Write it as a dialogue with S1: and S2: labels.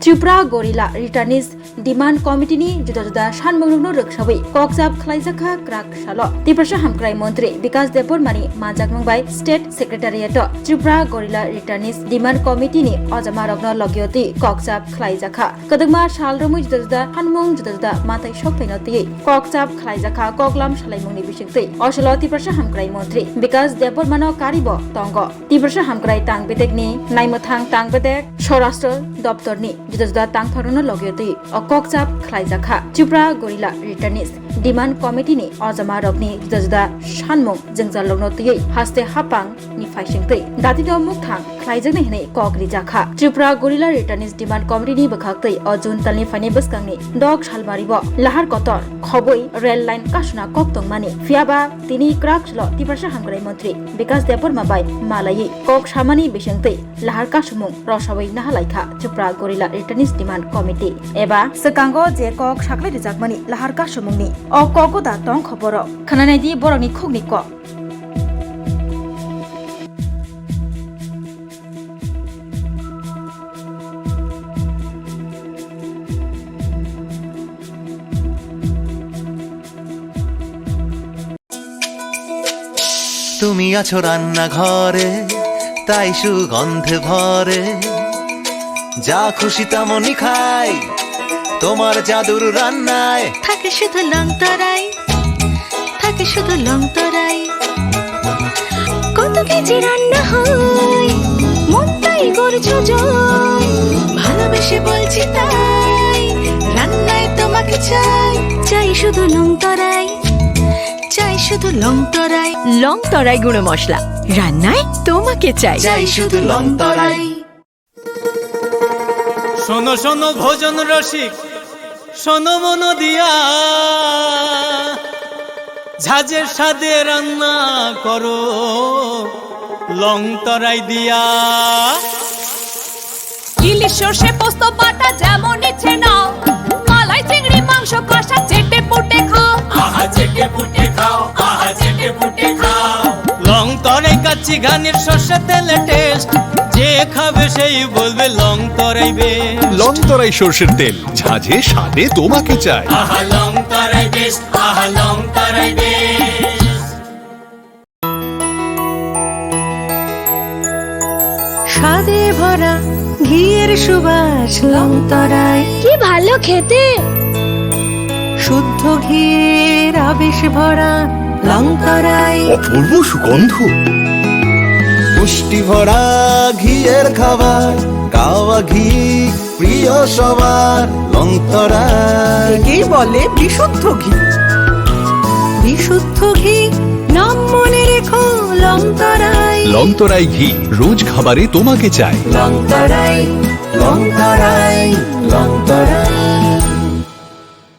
S1: Tripura guerrilla returnees demand कमिटिनि जुदा-जुदा सानमोंनो रोखसाबै कक्साब खलाइजाखा क्राक साल त्रिपुरा हामक्राय मंत्री विकास देबबर्मानि मानजागमंबाय state secretariat Tripura guerrilla returnees demand कमिटिनि अजामारगनो लगियति कक्साब खलाइजाखा कदमा सालरमै जुदा-जुदा सानमों जुदा-जुदा माथाय सखफैनति कक्साब खलाइजाखा कगलाम सालाइमुंनि बिसिंतै असल त्रिपुरा हामक्राय मंत्री विकास देबबर्मानो कारिब तंग त्रिपुरा हामक्राय तांगबेतेकनि नायमथां तांगबेतेक स्वराष्ट्र दप्तरनि जुदा-जुदा तांगफारुनो लगियति कक्साब खलाइजाखा त्रिपुरा गरिला रिटार्निस डिमान्ड कमिटिनि अजामारगनि जुदा-जुदा सानमुं जोंजालनोतयै हास्ते हापां नि फाइसिंतै दातिनो मुखथां खलाइजागनि हनै कगरिजाखा त्रिपुरा गरिला रिटार्निस डिमान्ड कमिटिनि बखाक्तै अजुन तालनि फाइने बसकांनि डग सालबारिब लाहार कतर खबै रेल लाइन कासुना कक्तंमानि फियाबा तिनि क्राकसल त्रिपुरा हामग्राय मंत्री विकास देबबर्मा बाय मालायै कक सामानि बिसिंतै लाहार कासुमुं रसाबै नाहालायखा Tripura guerrilla returnees demand committee एबा सकांगो जे कक साख्लै रिजाकमानि लाहार कासुमुंनि अ कगदा तं खबर खानानायदि बरनि खुगनि क
S2: তুমি আছো রান্না ঘরে তাই সুগন্ধে ভরে যা খুশি তেমনই খাই তোমার জাদুর রান্নায়
S3: থাকে শুধু লং তরাই থাকে শুধু লং তরাই কত কেজি রান্না হয় মনটাই করছো জয় ভালোবেসে বলছি তাই রান্নায় তোমাকে চাই চাই শুধু লং তরাই চাই শুধু লং তরাই গুঁড়ো মশলা রান্নায় তোমাকে চাই
S2: চাই শুধু লং তরাই।
S4: শোনো শোনো ভোজন রসিক শোনো মন দিয়া ঝাঁঝের স্বাদে রান্না করো লং তরাই দিয়া
S5: ইলিশ সর্ষে পোস্ত বাটা যেমন ইচ্ছে নাও মালাই চিংড়ি মাংস কষা চেটে পুটে খাও
S4: আহা চেটে পুটে খাও আহা চেটে পুটে খাও লং তরাই কাচ্চি ঘানির সর্ষে তেলে টেস্ট যে খাবে সেই বলবে লং তরাই বেশ
S6: লং তরাই সর্ষের তেল ঝাঁঝে স্বাদে তোমাকে চাই
S4: আহা লং তরাই বেশ আহা লং তরাই বেশ
S3: স্বাদে ভরা ঘিয়ের সুবাস লং তরাই
S5: কি ভালো খেতে
S3: শুদ্ধ ঘিয়ের আবেশ ভরা লং তরাই
S6: অপূর্ব সুগন্ধ
S2: পুষ্টি ভরা ঘিয়ের খাবার কাওয়া ঘি প্রিয় সবার লং তরাই
S3: একেই বলে বিশুদ্ধ ঘি বিশুদ্ধ ঘি নাম মনে রেখো লং তরাই
S6: লং তরাই ঘি রোজ খাবারে তোমাকে চাই
S3: লং তরাই